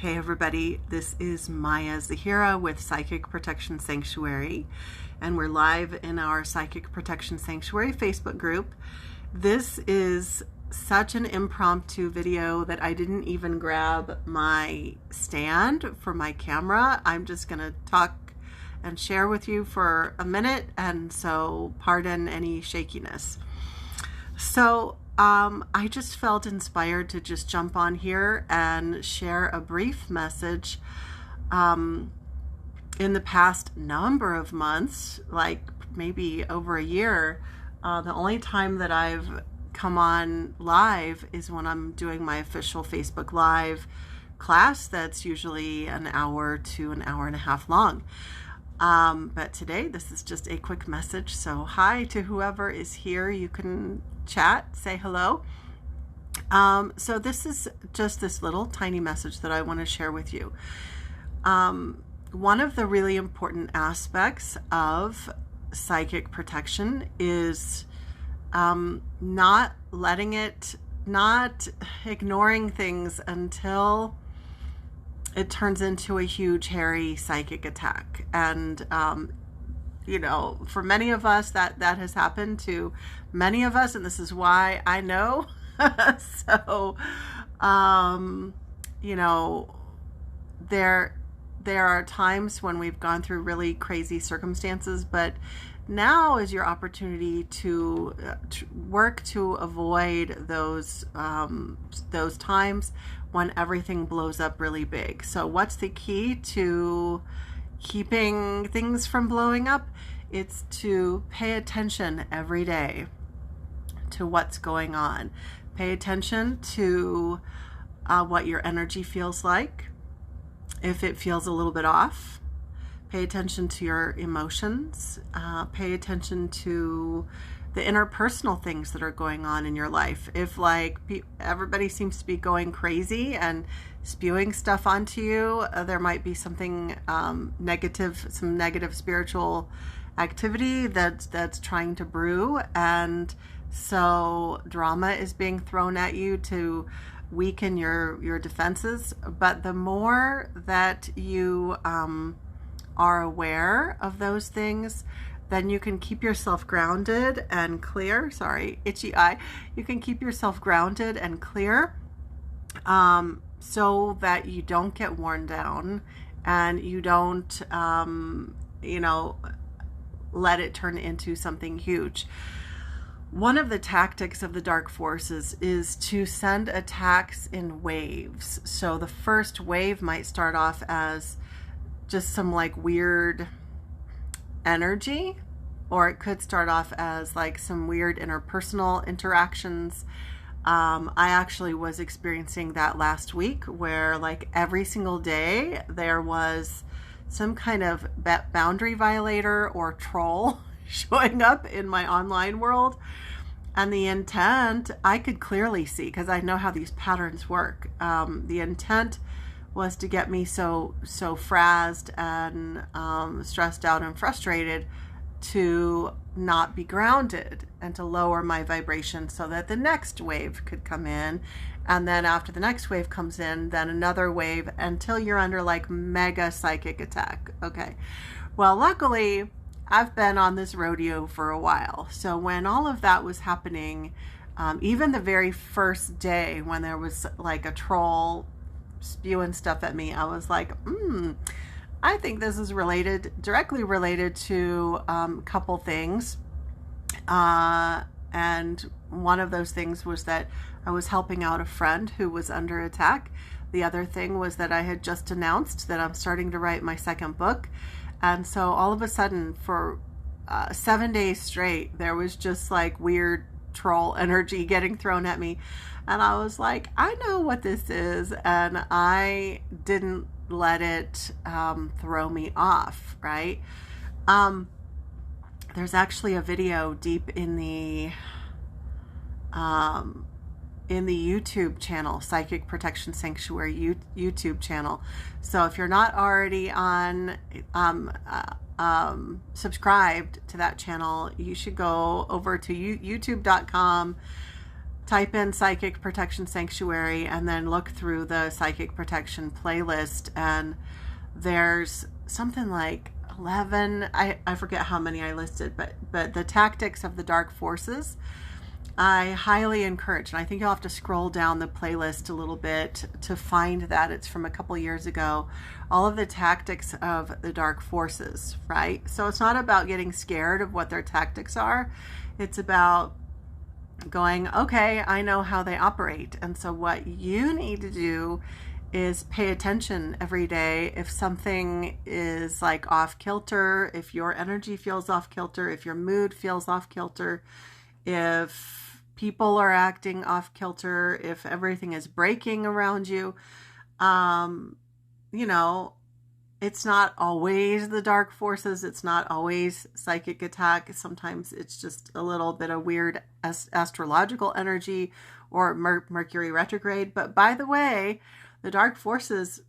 Hey everybody, this is Maya Zahira with Psychic Protection Sanctuary, and we're live in our Psychic Protection Sanctuary Facebook group. This is such an impromptu video that I didn't even grab my stand for my camera. I'm just going to talk and share with you for a minute, and so pardon any shakiness. So I just felt inspired to just jump on here and share a brief message. In the past number of months, like maybe over a year, the only time that I've come on live is when I'm doing my official Facebook Live class that's usually an hour to an hour and a half long. But today, this is just a quick message. So hi to whoever is here. You can chat, say hello. So this is just this little tiny message that I want to share with you. One of the really important aspects of psychic protection is not ignoring things until it turns into a huge, hairy psychic attack. And, for many of us, that has happened to many of us, and this is why I know. So, there are times when we've gone through really crazy circumstances, but now is your opportunity to work to avoid those times when everything blows up really big. So what's the key to keeping things from blowing up? It's to pay attention every day to what's going on. Pay attention to what your energy feels like. If it feels a little bit off, pay attention to your emotions. Pay attention to the interpersonal things that are going on in your life. If everybody seems to be going crazy and spewing stuff onto you, there might be something negative, some negative spiritual activity that's trying to brew, and so drama is being thrown at you to weaken your defenses. But the more that you are aware of those things, then you can keep yourself grounded and clear. Sorry, itchy eye. You can keep yourself grounded and clear, so that you don't get worn down and you don't, let it turn into something huge. One of the tactics of the dark forces is to send attacks in waves. So the first wave might start off as just some weird energy, or it could start off as some weird interpersonal interactions. I actually was experiencing that last week, where every single day there was some kind of boundary violator or troll showing up in my online world. And the intent, I could clearly see, because I know how these patterns work. The intent was to get me so frazzed and stressed out and frustrated to not be grounded and to lower my vibration so that the next wave could come in. And then after the next wave comes in, then another wave, until you're under mega psychic attack. Okay. Well, luckily I've been on this rodeo for a while. So when all of that was happening, even the very first day when there was a troll spewing stuff at me, I was like, I think this is directly related to a couple things. And one of those things was that I was helping out a friend who was under attack. The other thing was that I had just announced that I'm starting to write my second book. And so all of a sudden, for 7 days straight, there was just weird troll energy getting thrown at me. And I was like, I know what this is. And I didn't let it throw me off, right? There's actually a video deep in the YouTube channel, Psychic Protection Sanctuary YouTube channel. So if you're not already on subscribed to that channel, you should go over to youtube.com type in Psychic Protection Sanctuary and then look through the Psychic Protection playlist, and there's something like 11, I forget how many I listed, but the tactics of the dark forces, I highly encourage, and I think you'll have to scroll down the playlist a little bit to find that. It's from a couple years ago. All of the tactics of the dark forces, right? So it's not about getting scared of what their tactics are. It's about going, okay, I know how they operate. And so what you need to do is pay attention every day. If something is like off kilter, if your energy feels off kilter, if your mood feels off kilter, if people are acting off kilter, if everything is breaking around you, you know, it's not always the dark forces. It's not always psychic attack. Sometimes it's just a little bit of weird astrological energy or Mercury retrograde. But by the way, the dark forces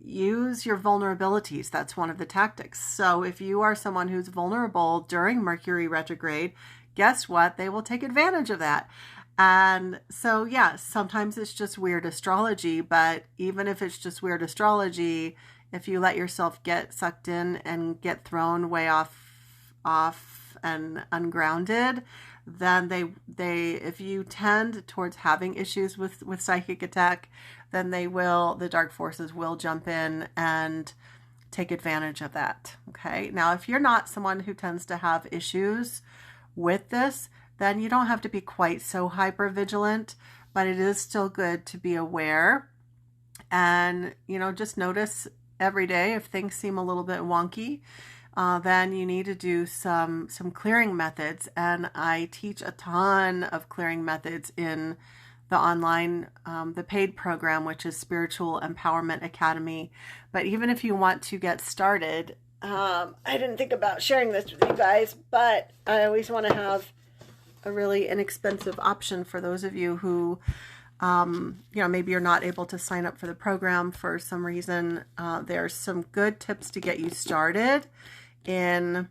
use your vulnerabilities. That's one of the tactics. So if you are someone who's vulnerable during Mercury retrograde, guess what? They will take advantage of that. And so, yeah, sometimes it's just weird astrology, but even if it's just weird astrology, if you let yourself get sucked in and get thrown way off and ungrounded, then if you tend towards having issues with psychic attack, then the dark forces will jump in and take advantage of that. Okay. Now, if you're not someone who tends to have issues with this, then you don't have to be quite so hyper vigilant, but it is still good to be aware and, just notice every day if things seem a little bit wonky. Then you need to do some clearing methods, and I teach a ton of clearing methods in the online, the paid program, which is Spiritual Empowerment Academy. But even if you want to get started, I didn't think about sharing this with you guys, but I always want to have a really inexpensive option for those of you who, maybe you're not able to sign up for the program for some reason. There's some good tips to get you started in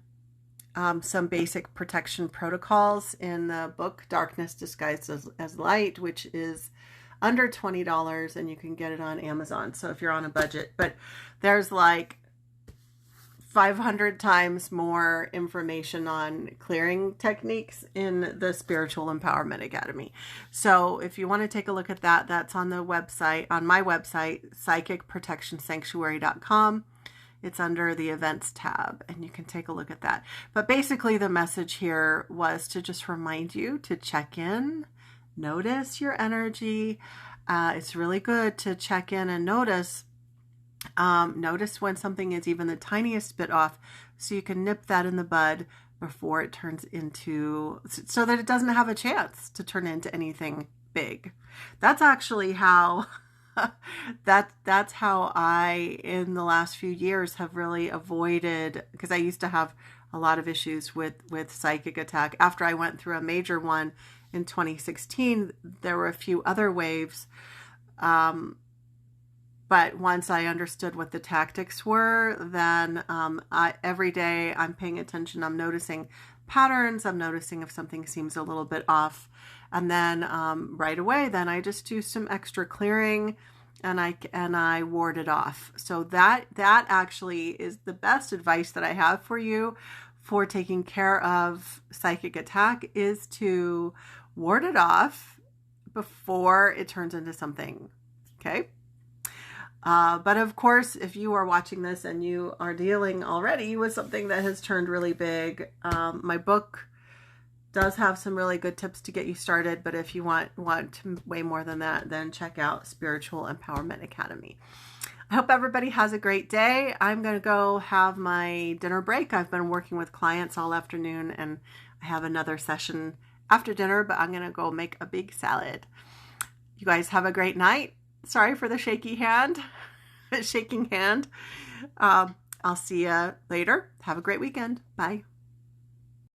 some basic protection protocols in the book Darkness Disguised as Light, which is under $20, and you can get it on Amazon. So if you're on a budget, but there's like 500 times more information on clearing techniques in the Spiritual Empowerment Academy. So if you want to take a look at that, that's on the website, on my website, psychicprotectionsanctuary.com. It's under the events tab, and you can take a look at that. But basically the message here was to just remind you to check in, notice your energy. It's really good to check in and notice when something is even the tiniest bit off, so you can nip that in the bud before it turns into, so that it doesn't have a chance to turn into anything big. That's actually how that's how I, in the last few years, have really avoided, because I used to have a lot of issues with psychic attack. After I went through a major one in 2016, there were a few other waves. But once I understood what the tactics were, then every day I'm paying attention. I'm noticing patterns. I'm noticing if something seems a little bit off. And then right away, then I just do some extra clearing, and I ward it off. So that actually is the best advice that I have for you for taking care of psychic attack, is to ward it off before it turns into something. Okay. But of course, if you are watching this and you are dealing already with something that has turned really big, my book does have some really good tips to get you started. But if you want way more than that, then check out Spiritual Empowerment Academy. I hope everybody has a great day. I'm going to go have my dinner break. I've been working with clients all afternoon, and I have another session after dinner, but I'm going to go make a big salad. You guys have a great night. Sorry for the shaking hand. I'll see you later. Have a great weekend. Bye.